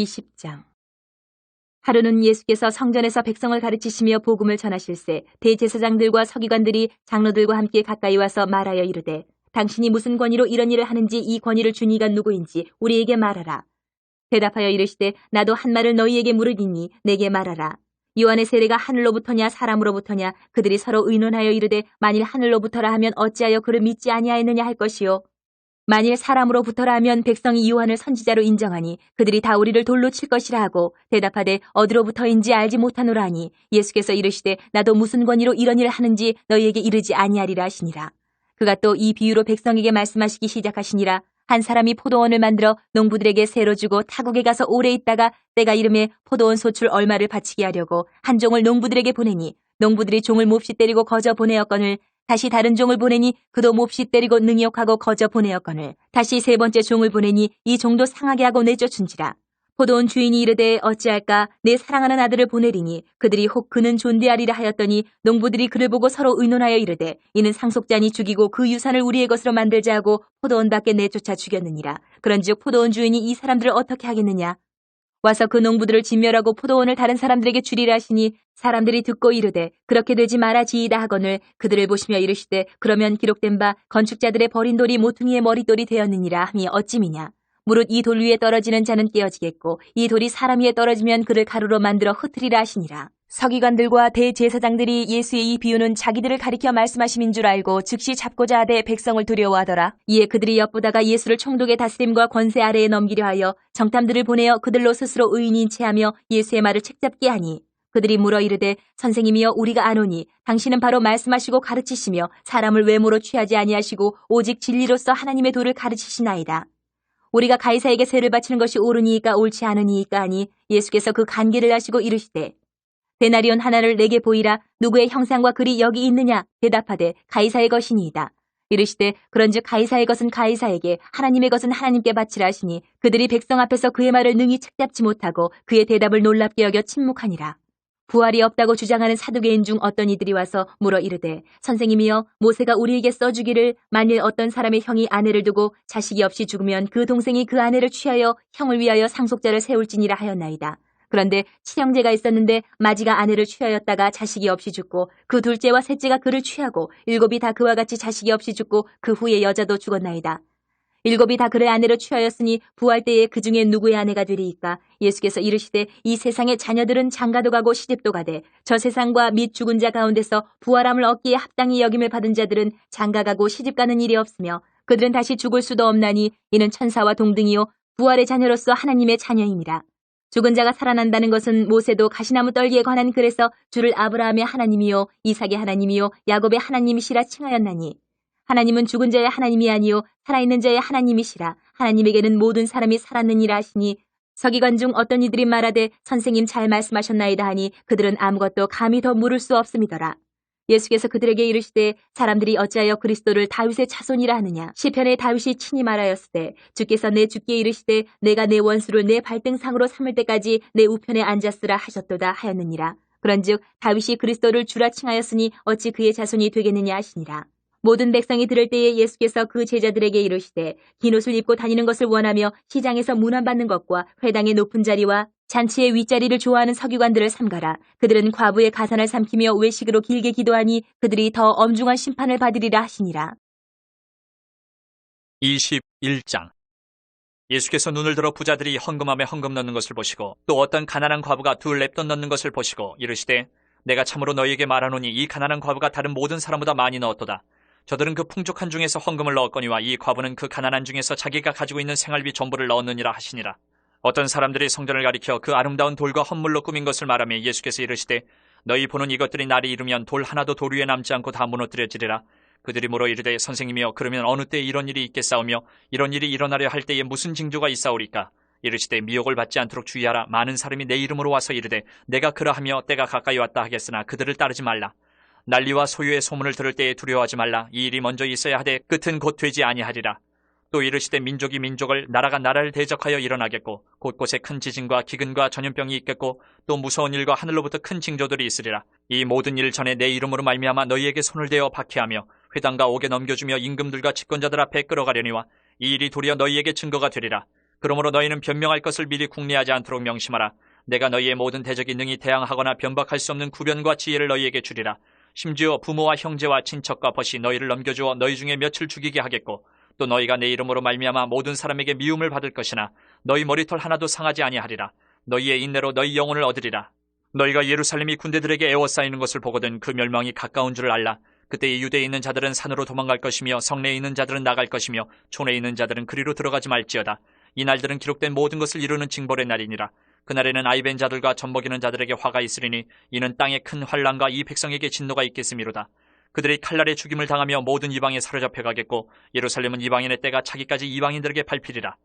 20장. 하루는 예수께서 성전에서 백성을 가르치시며 복음을 전하실새 대제사장들과 서기관들이 장로들과 함께 가까이 와서 말하여 이르되 당신이 무슨 권위로 이런 일을 하는지 이 권위를 준 이가 누구인지 우리에게 말하라. 대답하여 이르시되 나도 한 말을 너희에게 물으리니 내게 말하라. 요한의 세례가 하늘로부터냐 사람으로부터냐. 그들이 서로 의논하여 이르되 만일 하늘로부터라 하면 어찌하여 그를 믿지 아니하였느냐 할 것이요 만일 사람으로부터라 하면 백성이 요한을 선지자로 인정하니 그들이 다 우리를 돌로 칠 것이라 하고 대답하되 어디로부터인지 알지 못하노라 하니 예수께서 이르시되 나도 무슨 권위로 이런 일을 하는지 너희에게 이르지 아니하리라 하시니라. 그가 또 이 비유로 백성에게 말씀하시기 시작하시니라. 한 사람이 포도원을 만들어 농부들에게 새로 주고 타국에 가서 오래 있다가 때가 이름에 포도원 소출 얼마를 바치게 하려고 한 종을 농부들에게 보내니 농부들이 종을 몹시 때리고 거저 보내었거늘 다시 다른 종을 보내니 그도 몹시 때리고 능욕하고 거저 보내었거늘 다시 세 번째 종을 보내니 이 종도 상하게 하고 내쫓은지라. 포도원 주인이 이르되 어찌할까 내 사랑하는 아들을 보내리니 그들이 혹 그는 존대하리라 하였더니 농부들이 그를 보고 서로 의논하여 이르되 이는 상속자니 죽이고 그 유산을 우리의 것으로 만들자 하고 포도원 밖에 내쫓아 죽였느니라. 그런즉 포도원 주인이 이 사람들을 어떻게 하겠느냐. 와서 그 농부들을 진멸하고 포도원을 다른 사람들에게 주리라 하시니 사람들이 듣고 이르되 그렇게 되지 말아지이다 하거늘 그들을 보시며 이르시되 그러면 기록된 바 건축자들의 버린 돌이 모퉁이의 머릿돌이 되었느니라 함이 어찌미냐. 무릇 이 돌 위에 떨어지는 자는 깨어지겠고 이 돌이 사람 위에 떨어지면 그를 가루로 만들어 흩으리라 하시니라. 서기관들과 대제사장들이 예수의 이 비유는 자기들을 가리켜 말씀하심인 줄 알고 즉시 잡고자 하되 백성을 두려워하더라. 이에 그들이 엿보다가 예수를 총독의 다스림과 권세 아래에 넘기려 하여 정탐들을 보내어 그들로 스스로 의인인 체하며 예수의 말을 책잡게 하니 그들이 물어 이르되 선생님이여 우리가 아노니 당신은 바로 말씀하시고 가르치시며 사람을 외모로 취하지 아니하시고 오직 진리로서 하나님의 도를 가르치시나이다. 우리가 가이사에게 세를 바치는 것이 옳으니이까 옳지 않으니이까 하니 예수께서 그 간계를 아시고 이르시되 데나리온 하나를 내게 보이라. 누구의 형상과 글이 여기 있느냐. 대답하되 가이사의 것이니이다. 이르시되 그런즉 가이사의 것은 가이사에게 하나님의 것은 하나님께 바치라 하시니 그들이 백성 앞에서 그의 말을 능히 책잡지 못하고 그의 대답을 놀랍게 여겨 침묵하니라. 부활이 없다고 주장하는 사두개인 중 어떤 이들이 와서 물어 이르되 선생님이여 모세가 우리에게 써주기를 만일 어떤 사람의 형이 아내를 두고 자식이 없이 죽으면 그 동생이 그 아내를 취하여 형을 위하여 상속자를 세울지니라 하였나이다. 그런데 칠형제가 있었는데 마지가 아내를 취하였다가 자식이 없이 죽고 그 둘째와 셋째가 그를 취하고 일곱이 다 그와 같이 자식이 없이 죽고 그 후에 여자도 죽었나이다. 일곱이 다 그의 아내로 취하였으니 부활 때에 그 중에 누구의 아내가 되리이까. 예수께서 이르시되 이 세상의 자녀들은 장가도 가고 시집도 가되 저 세상과 및 죽은 자 가운데서 부활함을 얻기에 합당히 여김을 받은 자들은 장가가고 시집가는 일이 없으며 그들은 다시 죽을 수도 없나니 이는 천사와 동등이요 부활의 자녀로서 하나님의 자녀임이라. 죽은 자가 살아난다는 것은 모세도 가시나무 떨기에 관한 글에서 주를 아브라함의 하나님이요 이삭의 하나님이요 야곱의 하나님이시라 칭하였나니 하나님은 죽은 자의 하나님이 아니요 살아있는 자의 하나님이시라. 하나님에게는 모든 사람이 살았느니라 하시니 서기관 중 어떤 이들이 말하되 선생님 잘 말씀하셨나이다 하니 그들은 아무것도 감히 더 물을 수 없음이더라. 예수께서 그들에게 이르시되 사람들이 어찌하여 그리스도를 다윗의 자손이라 하느냐. 시편에 다윗이 친히 말하였으되 주께서 내 주께 이르시되 내가 내 원수를 내 발등상으로 삼을 때까지 내 우편에 앉았으라 하셨도다 하였느니라. 그런즉 다윗이 그리스도를 주라 칭하였으니 어찌 그의 자손이 되겠느냐 하시니라. 모든 백성이 들을 때에 예수께서 그 제자들에게 이르시되 긴 옷을 입고 다니는 것을 원하며 시장에서 문안받는 것과 회당의 높은 자리와 잔치의 윗자리를 좋아하는 서기관들을 삼가라. 그들은 과부의 가산을 삼키며 외식으로 길게 기도하니 그들이 더 엄중한 심판을 받으리라 하시니라. 21장. 예수께서 눈을 들어 부자들이 헌금함에 헌금 넣는 것을 보시고 또 어떤 가난한 과부가 둘 렙돈 넣는 것을 보시고 이르시되 내가 참으로 너희에게 말하노니 이 가난한 과부가 다른 모든 사람보다 많이 넣었도다. 저들은 그 풍족한 중에서 헌금을 넣었거니와 이 과부는 그 가난한 중에서 자기가 가지고 있는 생활비 전부를 넣었느니라 하시니라. 어떤 사람들이 성전을 가리켜 그 아름다운 돌과 헌물로 꾸민 것을 말하며 예수께서 이르시되 너희 보는 이것들이 날이 이르면 돌 하나도 돌 위에 남지 않고 다 무너뜨려지리라. 그들이 물어 이르되 선생님이여 그러면 어느 때에 이런 일이 있겠사오며 이런 일이 일어나려 할 때에 무슨 징조가 있사오리까. 이르시되 미혹을 받지 않도록 주의하라. 많은 사람이 내 이름으로 와서 이르되 내가 그러하며 때가 가까이 왔다 하겠으나 그들을 따르지 말라. 난리와 소유의 소문을 들을 때에 두려워하지 말라. 이 일이 먼저 있어야 하되 끝은 곧 되지 아니하리라. 또 이르시되 민족이 민족을 나라가 나라를 대적하여 일어나겠고 곳곳에 큰 지진과 기근과 전염병이 있겠고 또 무서운 일과 하늘로부터 큰 징조들이 있으리라. 이 모든 일 전에 내 이름으로 말미암아 너희에게 손을 대어 박해하며 회당과 옥에 넘겨주며 임금들과 집권자들 앞에 끌어가려니와 이 일이 도리어 너희에게 증거가 되리라. 그러므로 너희는 변명할 것을 미리 궁리하지 않도록 명심하라. 내가 너희의 모든 대적이 능히 대항하거나 변박할 수 없는 구변과 지혜를 너희에게 주리라. 심지어 부모와 형제와 친척과 벗이 너희를 넘겨주어 너희 중에 며칠 죽이게 하겠고, 또 너희가 내 이름으로 말미암아 모든 사람에게 미움을 받을 것이나 너희 머리털 하나도 상하지 아니하리라. 너희의 인내로 너희 영혼을 얻으리라. 너희가 예루살렘이 군대들에게 에워싸이는 것을 보거든 그 멸망이 가까운 줄을 알라. 그때 이 유대에 있는 자들은 산으로 도망갈 것이며 성내에 있는 자들은 나갈 것이며 촌에 있는 자들은 그리로 들어가지 말지어다. 이 날들은 기록된 모든 것을 이루는 징벌의 날이니라. 그날에는 아이벤 자들과 젖먹이는 자들에게 화가 있으리니 이는 땅에 큰 환난과 이 백성에게 진노가 있겠음이로다. 그들이 칼날에 죽임을 당하며 모든 이방에 사로잡혀 가겠고, 예루살렘은 이방인의 때가 차기까지 이방인들에게 밟히리라.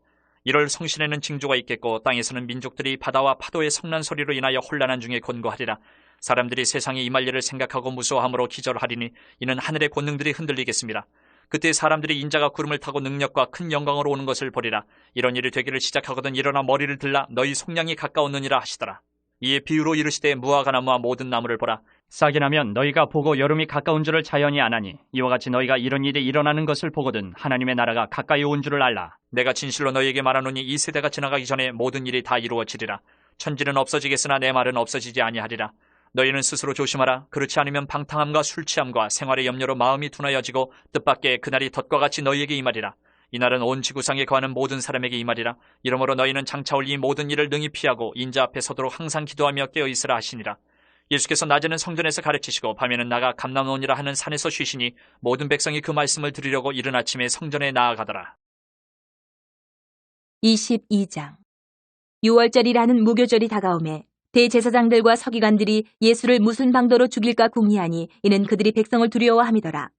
이럴 성신에는 징조가 있겠고, 땅에서는 민족들이 바다와 파도의 성난 소리로 인하여 혼란한 중에 곤고하리라. 사람들이 세상에 임할 일을 생각하고 무서워함으로 기절하리니 이는 하늘의 권능들이 흔들리겠습니다. 그때 사람들이 인자가 구름을 타고 능력과 큰 영광으로 오는 것을 보리라. 이런 일이 되기를 시작하거든 일어나 머리를 들라 너희 속량이 가까웠느니라 하시더라. 이에 비유로 이르시되 무화과나무와 모든 나무를 보라. 싹이 나면 너희가 보고 여름이 가까운 줄을 자연히 아나니, 이와 같이 너희가 이런 일이 일어나는 것을 보거든 하나님의 나라가 가까이 온 줄을 알라. 내가 진실로 너희에게 말하노니 이 세대가 지나가기 전에 모든 일이 다 이루어지리라. 천지는 없어지겠으나 내 말은 없어지지 아니하리라. 너희는 스스로 조심하라. 그렇지 않으면 방탕함과 술취함과 생활의 염려로 마음이 둔하여지고 뜻밖의 그날이 덫과 같이 너희에게 임하리라. 이날은 온 지구상에 거하는 모든 사람에게 임하리라. 이러므로 너희는 장차 올 이 모든 일을 능히 피하고 인자 앞에 서도록 항상 기도하며 깨어있으라 하시니라. 예수께서 낮에는 성전에서 가르치시고 밤에는 나가 감람원이라 하는 산에서 쉬시니 모든 백성이 그 말씀을 들으려고 이른 아침에 성전에 나아가더라. 22장. 유월절이라는 무교절이 다가오매 대제사장들과 서기관들이 예수를 무슨 방도로 죽일까 궁리하니 이는 그들이 백성을 두려워함이더라.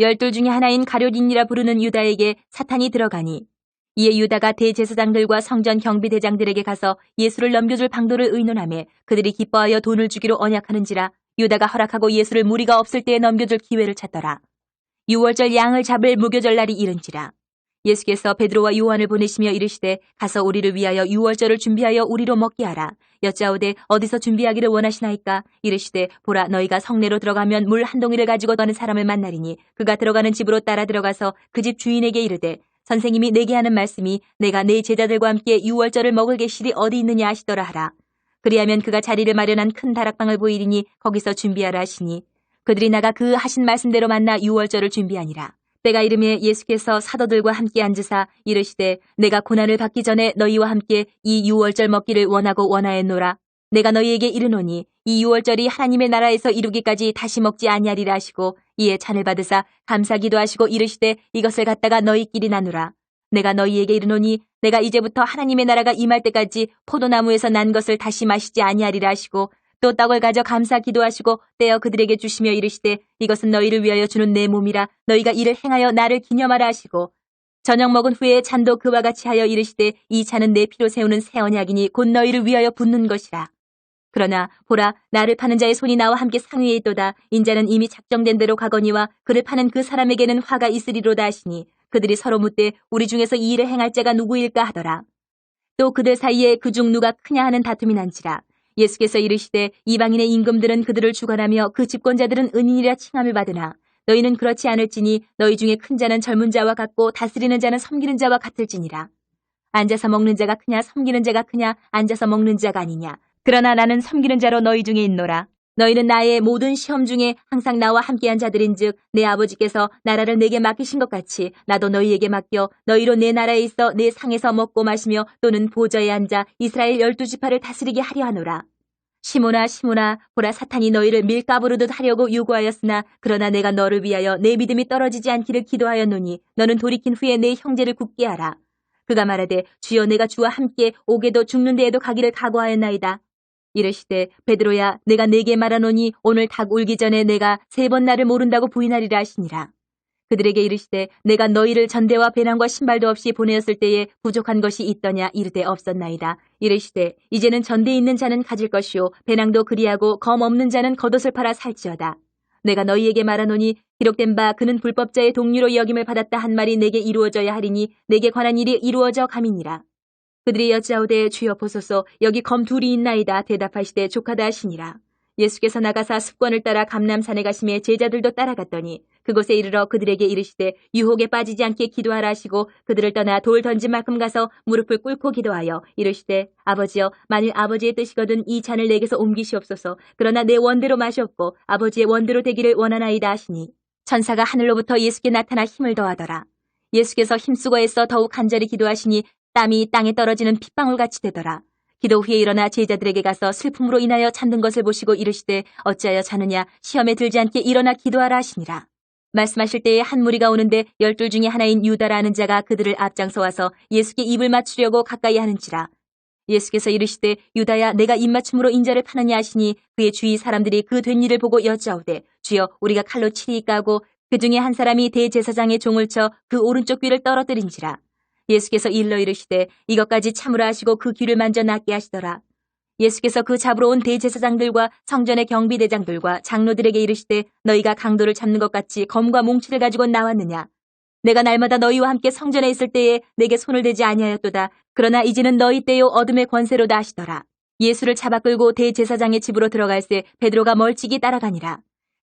12 중에 하나인 가룟인이라 부르는 유다에게 사탄이 들어가니, 이에 유다가 대제사장들과 성전 경비대장들에게 가서 예수를 넘겨줄 방도를 의논하며 그들이 기뻐하여 돈을 주기로 언약하는지라. 유다가 허락하고 예수를 무리가 없을 때에 넘겨줄 기회를 찾더라. 유월절 양을 잡을 무교절 날이 이른지라. 예수께서 베드로와 요한을 보내시며 이르시되 가서 우리를 위하여 유월절을 준비하여 우리로 먹게 하라. 여짜오되 어디서 준비하기를 원하시나이까? 이르시되 보라, 너희가 성내로 들어가면 물 한 동이를 가지고 가는 사람을 만나리니 그가 들어가는 집으로 따라 들어가서 그 집 주인에게 이르되 선생님이 내게 하는 말씀이 내가 내 제자들과 함께 유월절을 먹을 계실이 어디 있느냐 하시더라 하라. 그리하면 그가 자리를 마련한 큰 다락방을 보이리니 거기서 준비하라 하시니 그들이 나가 그 하신 말씀대로 만나 유월절을 준비하니라. 때가 이르매 예수께서 사도들과 함께 앉으사 이르시되 내가 고난을 받기 전에 너희와 함께 이 유월절 먹기를 원하고 원하였노라. 내가 너희에게 이르노니 이 유월절이 하나님의 나라에서 이루기까지 다시 먹지 아니하리라 하시고, 이에 잔을 받으사 감사기도 하시고 이르시되 이것을 갖다가 너희끼리 나누라. 내가 너희에게 이르노니 내가 이제부터 하나님의 나라가 임할 때까지 포도나무에서 난 것을 다시 마시지 아니하리라 하시고, 또 떡을 가져 감사 기도하시고 떼어 그들에게 주시며 이르시되 이것은 너희를 위하여 주는 내 몸이라. 너희가 이를 행하여 나를 기념하라 하시고, 저녁 먹은 후에 잔도 그와 같이 하여 이르시되 이 잔은 내 피로 세우는 새 언약이니 곧 너희를 위하여 붓는 것이라. 그러나 보라, 나를 파는 자의 손이 나와 함께 상위에 있도다. 인자는 이미 작정된 대로 가거니와 그를 파는 그 사람에게는 화가 있으리로다 하시니, 그들이 서로 묻되 우리 중에서 이 일을 행할 자가 누구일까 하더라. 또 그들 사이에 그중 누가 크냐 하는 다툼이 난지라. 예수께서 이르시되 이방인의 임금들은 그들을 주관하며 그 집권자들은 은인이라 칭함을 받으나 너희는 그렇지 않을지니 너희 중에 큰 자는 젊은 자와 같고 다스리는 자는 섬기는 자와 같을지니라. 앉아서 먹는 자가 크냐 섬기는 자가 크냐? 앉아서 먹는 자가 아니냐. 그러나 나는 섬기는 자로 너희 중에 있노라. 너희는 나의 모든 시험 중에 항상 나와 함께한 자들인즉 내 아버지께서 나라를 내게 맡기신 것 같이 나도 너희에게 맡겨 너희로 내 나라에 있어 내 상에서 먹고 마시며 또는 보좌에 앉아 이스라엘 12지파를 다스리게 하려 하노라. 시몬아 시몬아, 보라, 사탄이 너희를 밀가부르듯 하려고 요구하였으나 그러나 내가 너를 위하여 내 믿음이 떨어지지 않기를 기도하였노니 너는 돌이킨 후에 내 형제를 굳게 하라. 그가 말하되 주여, 내가 주와 함께 옥에도 죽는 데에도 가기를 각오하였나이다. 이르시되 베드로야, 내가 네게 말하노니 오늘 닭 울기 전에 내가 3번 나를 모른다고 부인하리라 하시니라. 그들에게 이르시되 내가 너희를 전대와 배낭과 신발도 없이 보내었을 때에 부족한 것이 있더냐? 이르되 없었나이다. 이르시되 이제는 전대 있는 자는 가질 것이요 배낭도 그리하고 검 없는 자는 겉옷을 팔아 살지어다. 내가 너희에게 말하노니 기록된 바 그는 불법자의 동류로 여김을 받았다 한 말이 내게 이루어져야 하리니 내게 관한 일이 이루어져 감이니라. 그들이 여짜오되 주여 보소서, 여기 검 2이 있나이다. 대답하시되 족하다 하시니라. 예수께서 나가사 습관을 따라 감람산에 가심에 제자들도 따라갔더니 그곳에 이르러 그들에게 이르시되 유혹에 빠지지 않게 기도하라 하시고 그들을 떠나 돌 던진 만큼 가서 무릎을 꿇고 기도하여 이르시되 아버지여 만일 아버지의 뜻이거든 이 잔을 내게서 옮기시옵소서. 그러나 내 원대로 마시옵고 아버지의 원대로 되기를 원하나이다 하시니 천사가 하늘로부터 예수께 나타나 힘을 더하더라. 예수께서 힘쓰고 애써 더욱 간절히 기도하시니 땀이 땅에 떨어지는 핏방울같이 되더라. 기도 후에 일어나 제자들에게 가서 슬픔으로 인하여 잠든 것을 보시고 이르시되 어찌하여 자느냐 시험에 들지 않게 일어나 기도하라 하시니라. 말씀하실 때에 한 무리가 오는데 12 중에 하나인 유다라는 자가 그들을 앞장서 와서 예수께 입을 맞추려고 가까이 하는지라. 예수께서 이르시되 유다야 내가 입맞춤으로 인자를 파느냐 하시니 그의 주위 사람들이 그 된 일을 보고 여짜오되 주여 우리가 칼로 치리이까 하고 그 중에 한 사람이 대제사장의 종을 쳐 그 오른쪽 귀를 떨어뜨린지라. 예수께서 일러 이르시되 이것까지 참으라 하시고 그 귀를 만져 낫게 하시더라. 예수께서 그 잡으러 온 대제사장들과 성전의 경비대장들과 장로들에게 이르시되 너희가 강도를 잡는 것 같이 검과 몽치를 가지고 나왔느냐. 내가 날마다 너희와 함께 성전에 있을 때에 내게 손을 대지 아니하였도다. 그러나 이제는 너희 때요 어둠의 권세로다 하시더라. 예수를 잡아 끌고 대제사장의 집으로 들어갈새 베드로가 멀찍이 따라가니라.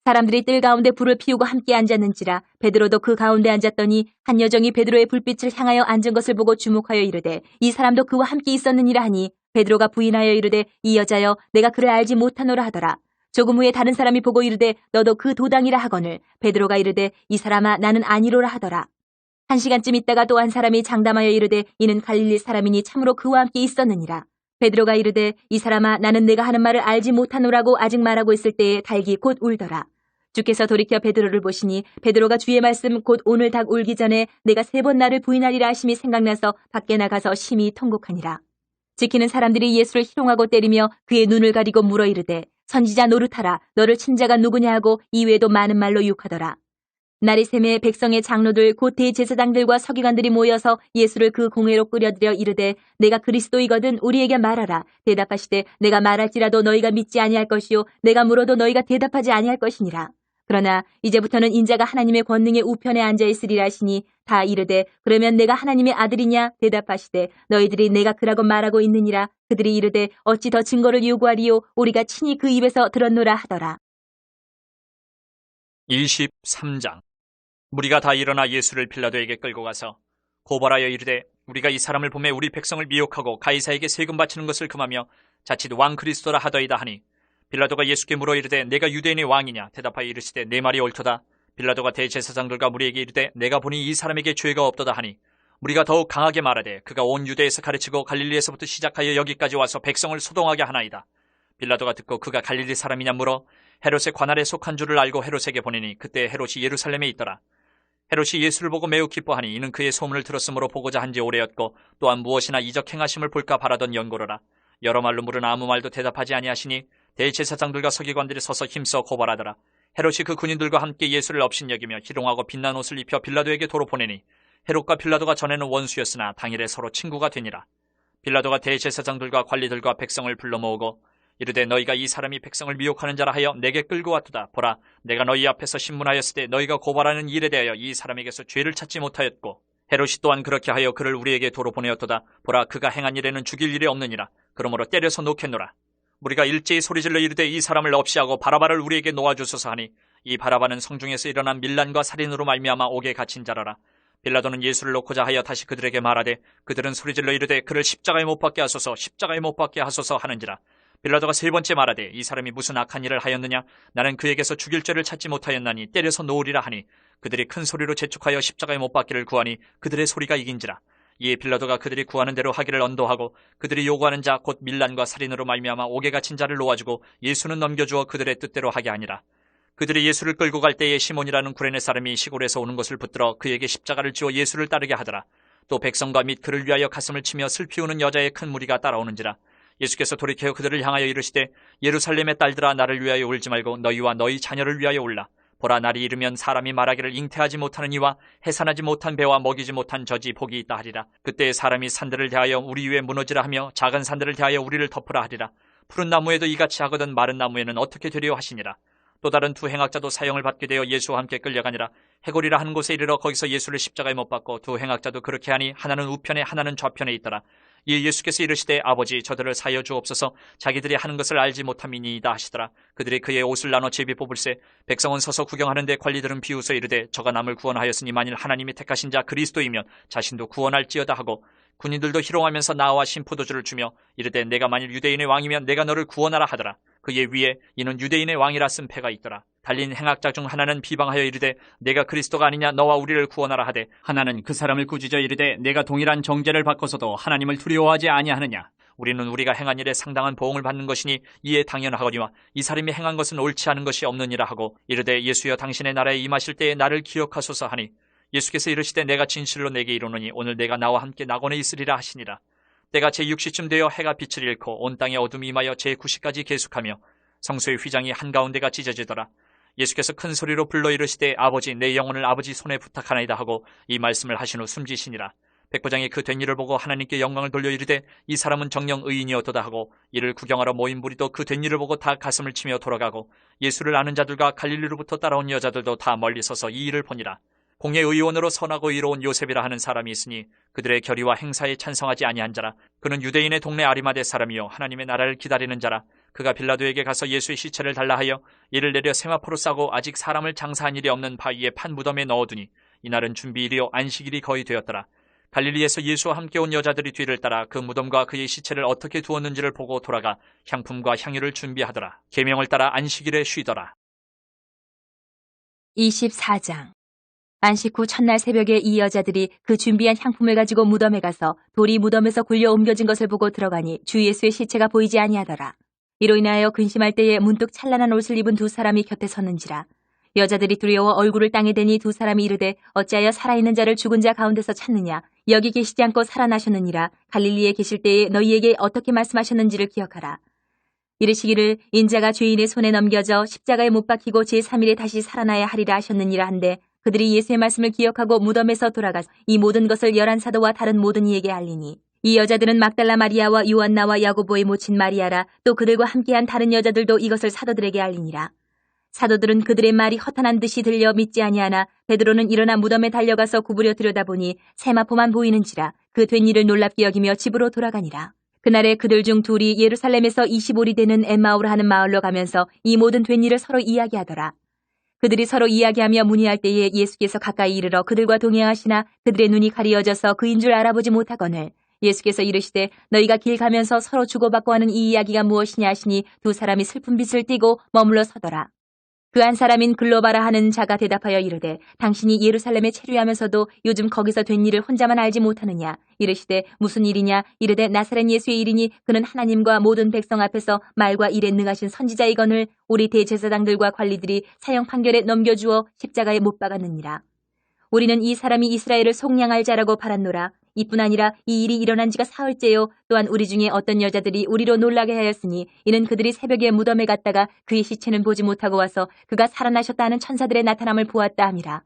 사람들이 뜰 가운데 불을 피우고 함께 앉았는지라. 베드로도 그 가운데 앉았더니 한 여정이 베드로의 불빛을 향하여 앉은 것을 보고 주목하여 이르되 이 사람도 그와 함께 있었느니라 하니 베드로가 부인하여 이르되 이 여자여 내가 그를 알지 못하노라 하더라. 조금 후에 다른 사람이 보고 이르되 너도 그 도당이라 하거늘 베드로가 이르되 이 사람아 나는 아니로라 하더라. 1시간쯤 있다가 또 한 사람이 장담하여 이르되 이는 갈릴리 사람이니 참으로 그와 함께 있었느니라. 베드로가 이르되 이 사람아 나는 내가 하는 말을 알지 못하노라고 아직 말하고 있을 때에 닭이 곧 울더라. 주께서 돌이켜 베드로를 보시니 베드로가 주의 말씀 곧 오늘 닭 울기 전에 내가 3번 나를 부인하리라 하심이 생각나서 밖에 나가서 심히 통곡하니라. 지키는 사람들이 예수를 희롱하고 때리며 그의 눈을 가리고 물어 이르되 선지자 노릇하라 너를 친 자가 누구냐 하고 이외에도 많은 말로 욕하더라. 날이 새매 백성의 장로들 곧 대제사장들과 서기관들이 모여서 예수를 그 공회로 끌어들여 이르되 내가 그리스도이거든 우리에게 말하라. 대답하시되 내가 말할지라도 너희가 믿지 아니할 것이요 내가 물어도 너희가 대답하지 아니할 것이니라. 그러나 이제부터는 인자가 하나님의 권능의 우편에 앉아 있으리라 하시니 다 이르되 그러면 내가 하나님의 아들이냐 대답하시되 너희들이 내가 그라고 말하고 있느니라. 그들이 이르되 어찌 더 증거를 요구하리요 우리가 친히 그 입에서 들었노라 하더라. 23장. 무리가 다 일어나 예수를 빌라도에게 끌고 가서 고발하여 이르되 우리가 이 사람을 보매 우리 백성을 미혹하고 가이사에게 세금 바치는 것을 금하며 자칫 왕 그리스도라 하더이다 하니 빌라도가 예수께 물어 이르되 내가 유대인의 왕이냐 대답하여 이르시되 내 말이 옳도다. 빌라도가 대제사장들과 무리에게 이르되 내가 보니 이 사람에게 죄가 없도다 하니 무리가 더욱 강하게 말하되 그가 온 유대에서 가르치고 갈릴리에서부터 시작하여 여기까지 와서 백성을 소동하게 하나이다. 빌라도가 듣고 그가 갈릴리 사람이냐 물어 헤롯의 관할에 속한 줄을 알고 헤롯에게 보내니 그때 헤롯이 예루살렘에 있더라. 헤롯이 예수를 보고 매우 기뻐하니 이는 그의 소문을 들었으므로 보고자 한지 오래였고 또한 무엇이나 이적 행하심을 볼까 바라던 연고로라. 여러 말로 물으나 아무 말도 대답하지 아니하시니 대제사장들과 서기관들이 서서 힘써 고발하더라. 헤롯이 그 군인들과 함께 예수를 업신여기며 희롱하고 빛난 옷을 입혀 빌라도에게 도로 보내니 헤롯과 빌라도가 전에는 원수였으나 당일에 서로 친구가 되니라. 빌라도가 대제사장들과 관리들과 백성을 불러 모으고 이르되 너희가 이 사람이 백성을 미혹하는 자라 하여 내게 끌고 왔도다. 보라 내가 너희 앞에서 신문하였을 때 너희가 고발하는 일에 대하여 이 사람에게서 죄를 찾지 못하였고 헤롯이 또한 그렇게 하여 그를 우리에게 도로 보내었도다. 보라 그가 행한 일에는 죽일 일이 없느니라. 그러므로 때려서 놓겠노라. 우리가 일제히 소리질러 이르되 이 사람을 없이하고 바라바를 우리에게 놓아주소서 하니 이 바라바는 성중에서 일어난 밀란과 살인으로 말미암아 옥에 갇힌 자라라. 빌라도는 예수를 놓고자 하여 다시 그들에게 말하되 그들은 소리질러 이르되 그를 십자가에 못 박게 하소서 십자가에 못 박게 하소서 하는지라. 빌라도가 3번째 말하되 이 사람이 무슨 악한 일을 하였느냐 나는 그에게서 죽일 죄를 찾지 못하였나니 때려서 놓으리라 하니 그들이 큰 소리로 재촉하여 십자가에 못 박기를 구하니 그들의 소리가 이긴지라. 이에 빌라도가 그들이 구하는 대로 하기를 언도하고 그들이 요구하는 자 곧 밀란과 살인으로 말미암아 옥에 갇힌 자를 놓아주고 예수는 넘겨주어 그들의 뜻대로 하게 하니라. 그들이 예수를 끌고 갈 때에 시몬이라는 구레네 사람이 시골에서 오는 것을 붙들어 그에게 십자가를 지어 예수를 따르게 하더라. 또 백성과 및 그를 위하여 가슴을 치며 슬피 우는 여자의 큰 무리가 따라오는지라. 예수께서 돌이켜 그들을 향하여 이르시되 예루살렘의 딸들아 나를 위하여 울지 말고 너희와 너희 자녀를 위하여 울라. 보라 날이 이르면 사람이 말하기를 잉태하지 못하는 이와 해산하지 못한 배와 먹이지 못한 젖이 복이 있다 하리라. 그때 사람이 산들을 대하여 우리 위에 무너지라 하며 작은 산들을 대하여 우리를 덮으라 하리라. 푸른 나무에도 이같이 하거든 마른 나무에는 어떻게 되려 하시니라. 또 다른 두 행악자도 사형을 받게 되어 예수와 함께 끌려가니라. 해골이라 하는 곳에 이르러 거기서 예수를 십자가에 못 박고 두 행악자도 그렇게 하니 하나는 우편에 하나는 좌편에 있더라. 이에 예수께서 이르시되 아버지 저들을 사하여 주옵소서 자기들이 하는 것을 알지 못함이니이다 하시더라. 그들이 그의 옷을 나눠 제비 뽑을세 백성은 서서 구경하는데 관리들은 비웃어 이르되 저가 남을 구원하였으니 만일 하나님이 택하신 자 그리스도이면 자신도 구원할지어다 하고 군인들도 희롱하면서 나와 신포도주를 주며 이르되 내가 만일 유대인의 왕이면 내가 너를 구원하라 하더라. 그의 위에 이는 유대인의 왕이라 쓴 패가 있더라. 달린 행악자 중 하나는 비방하여 이르되 내가 그리스도가 아니냐 너와 우리를 구원하라 하되 하나는 그 사람을 꾸짖어 이르되 내가 동일한 정죄를 받고서도 하나님을 두려워하지 아니하느냐. 우리는 우리가 행한 일에 상당한 보응을 받는 것이니 이에 당연하거니와 이 사람이 행한 것은 옳지 않은 것이 없느니라 하고 이르되 예수여 당신의 나라에 임하실 때에 나를 기억하소서 하니 예수께서 이르시되 내가 진실로 내게 이르노니 오늘 내가 나와 함께 낙원에 있으리라 하시니라. 때가 제6시쯤 되어 해가 빛을 잃고 온 땅에 어둠이 임하여 제9시까지 계속하며 성소의 휘장이 한가운데가 찢어지더라. 예수께서 큰 소리로 불러 이르시되 아버지 내 영혼을 아버지 손에 부탁하나이다 하고 이 말씀을 하신 후 숨지시니라. 백부장이 그 된 일을 보고 하나님께 영광을 돌려 이르되 이 사람은 정녕 의인이었도다 하고 이를 구경하러 모인 무리도 그 된 일을 보고 다 가슴을 치며 돌아가고 예수를 아는 자들과 갈릴리로부터 따라온 여자들도 다 멀리 서서 이 일을 보니라. 공예 의원으로 선하고 의로운 요셉이라 하는 사람이 있으니 그들의 결의와 행사에 찬성하지 아니한 자라. 그는 유대인의 동네 아리마대 사람이요 하나님의 나라를 기다리는 자라. 그가 빌라도에게 가서 예수의 시체를 달라 하여 이를 내려 세마포로 싸고 아직 사람을 장사한 일이 없는 바위에 판 무덤에 넣어두니 이날은 준비일이요 안식일이 거의 되었더라. 갈릴리에서 예수와 함께 온 여자들이 뒤를 따라 그 무덤과 그의 시체를 어떻게 두었는지를 보고 돌아가 향품과 향유를 준비하더라. 계명을 따라 안식일에 쉬더라. 24장. 안식 후 첫날 새벽에 이 여자들이 그 준비한 향품을 가지고 무덤에 가서 돌이 무덤에서 굴려 옮겨진 것을 보고 들어가니 주 예수의 시체가 보이지 아니하더라. 이로 인하여 근심할 때에 문득 찬란한 옷을 입은 두 사람이 곁에 섰는지라. 여자들이 두려워 얼굴을 땅에 대니 두 사람이 이르되 어찌하여 살아있는 자를 죽은 자 가운데서 찾느냐. 여기 계시지 않고 살아나셨느니라. 갈릴리에 계실 때에 너희에게 어떻게 말씀하셨는지를 기억하라. 이르시기를 인자가 죄인의 손에 넘겨져 십자가에 못 박히고 제3일에 다시 살아나야 하리라 하셨느니라 한데 그들이 예수의 말씀을 기억하고 무덤에서 돌아가서 이 모든 것을 11사도와 다른 모든 이에게 알리니 이 여자들은 막달라 마리아와 요한나와 야고보의 모친 마리아라. 또 그들과 함께한 다른 여자들도 이것을 사도들에게 알리니라. 사도들은 그들의 말이 허탄한 듯이 들려 믿지 아니하나 베드로는 일어나 무덤에 달려가서 구부려 들여다보니 세마포만 보이는지라. 그 된 일을 놀랍게 여기며 집으로 돌아가니라. 그날에 그들 중 둘이 예루살렘에서 25리 되는 엠마오라 하는 마을로 가면서 이 모든 된 일을 서로 이야기하더라. 그들이 서로 이야기하며 문의할 때에 예수께서 가까이 이르러 그들과 동행하시나 그들의 눈이 가리어져서 그인 줄 알아보지 못하거늘 예수께서 이르시되 너희가 길 가면서 서로 주고받고 하는 이 이야기가 무엇이냐 하시니 두 사람이 슬픈 빛을 띠고 머물러 서더라. 그 한 사람인 글로바라 하는 자가 대답하여 이르되 당신이 예루살렘에 체류하면서도 요즘 거기서 된 일을 혼자만 알지 못하느냐. 이르시되 무슨 일이냐. 이르되 나사렛 예수의 일이니 그는 하나님과 모든 백성 앞에서 말과 일에 능하신 선지자이거늘 우리 대제사장들과 관리들이 사형 판결에 넘겨주어 십자가에 못 박았느니라. 우리는 이 사람이 이스라엘을 속량할 자라고 바랐노라. 이뿐 아니라 이 일이 일어난 지가 사흘째요. 또한 우리 중에 어떤 여자들이 우리로 놀라게 하였으니 이는 그들이 새벽에 무덤에 갔다가 그의 시체는 보지 못하고 와서 그가 살아나셨다 하는 천사들의 나타남을 보았다 함이라.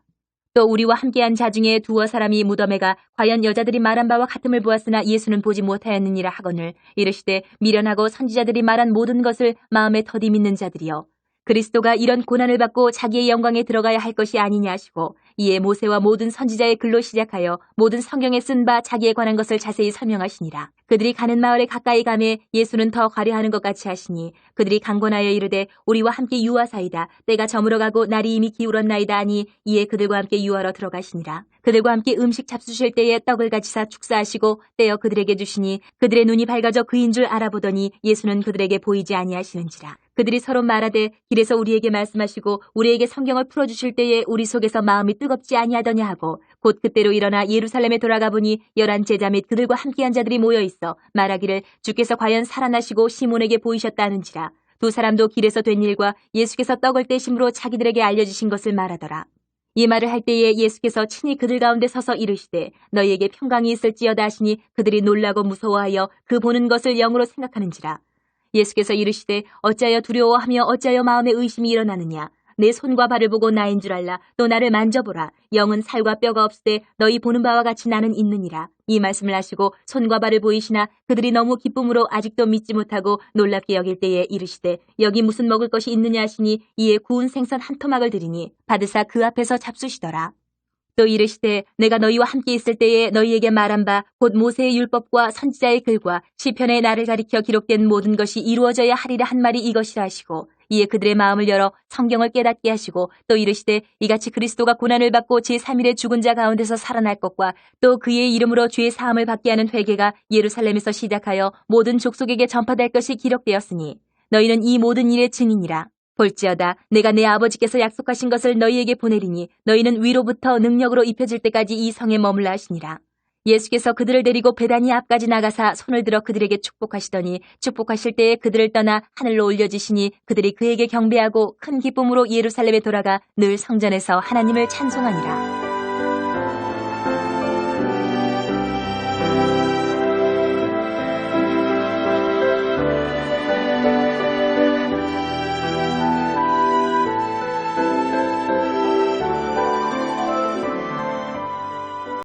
또 우리와 함께한 자 중에 두어 사람이 무덤에 가 과연 여자들이 말한 바와 같음을 보았으나 예수는 보지 못하였느니라 하거늘 이르시되 미련하고 선지자들이 말한 모든 것을 마음에 더디 믿는 자들이여. 그리스도가 이런 고난을 받고 자기의 영광에 들어가야 할 것이 아니냐 하시고 이에 모세와 모든 선지자의 글로 시작하여 모든 성경에 쓴 바 자기에 관한 것을 자세히 설명하시니라. 그들이 가는 마을에 가까이 가매 예수는 더 과려하는 것 같이 하시니 그들이 강권하여 이르되 우리와 함께 유하사이다. 때가 저물어가고 날이 이미 기울었나이다 하니 이에 그들과 함께 유하러 들어가시니라. 그들과 함께 음식 잡수실 때에 떡을 가지사 축사하시고 떼어 그들에게 주시니 그들의 눈이 밝아져 그인 줄 알아보더니 예수는 그들에게 보이지 아니하시는지라. 그들이 서로 말하되 길에서 우리에게 말씀하시고 우리에게 성경을 풀어주실 때에 우리 속에서 마음이 뜨겁지 아니하더냐 하고 곧 그때로 일어나 예루살렘에 돌아가 보니 11 제자 및 그들과 함께한 자들이 모여 있어 말하기를 주께서 과연 살아나시고 시몬에게 보이셨다 하는지라. 두 사람도 길에서 된 일과 예수께서 떡을 떼심으로 자기들에게 알려주신 것을 말하더라. 이 말을 할 때에 예수께서 친히 그들 가운데 서서 이르시되 너희에게 평강이 있을지어다 하시니 그들이 놀라고 무서워하여 그 보는 것을 영으로 생각하는지라. 예수께서 이르시되 어찌하여 두려워하며 어찌하여 마음에 의심이 일어나느냐. 내 손과 발을 보고 나인 줄 알라. 또 나를 만져보라. 영은 살과 뼈가 없으되 너희 보는 바와 같이 나는 있느니라. 이 말씀을 하시고 손과 발을 보이시나 그들이 너무 기쁨으로 아직도 믿지 못하고 놀랍게 여길 때에 이르시되 여기 무슨 먹을 것이 있느냐 하시니 이에 구운 생선 한 토막을 드리니 받으사 그 앞에서 잡수시더라. 또 이르시되 내가 너희와 함께 있을 때에 너희에게 말한 바 곧 모세의 율법과 선지자의 글과 시편의 나를 가리켜 기록된 모든 것이 이루어져야 하리라 한 말이 이것이라 하시고 이에 그들의 마음을 열어 성경을 깨닫게 하시고 또 이르시되 이같이 그리스도가 고난을 받고 제3일에 죽은 자 가운데서 살아날 것과 또 그의 이름으로 죄 사함을 받게 하는 회개가 예루살렘에서 시작하여 모든 족속에게 전파될 것이 기록되었으니 너희는 이 모든 일의 증인이라. 볼지어다 내가 내 아버지께서 약속하신 것을 너희에게 보내리니 너희는 위로부터 능력으로 입혀질 때까지 이 성에 머물라 하시니라. 예수께서 그들을 데리고 베다니 앞까지 나가사 손을 들어 그들에게 축복하시더니 축복하실 때에 그들을 떠나 하늘로 올려지시니 그들이 그에게 경배하고 큰 기쁨으로 예루살렘에 돌아가 늘 성전에서 하나님을 찬송하니라.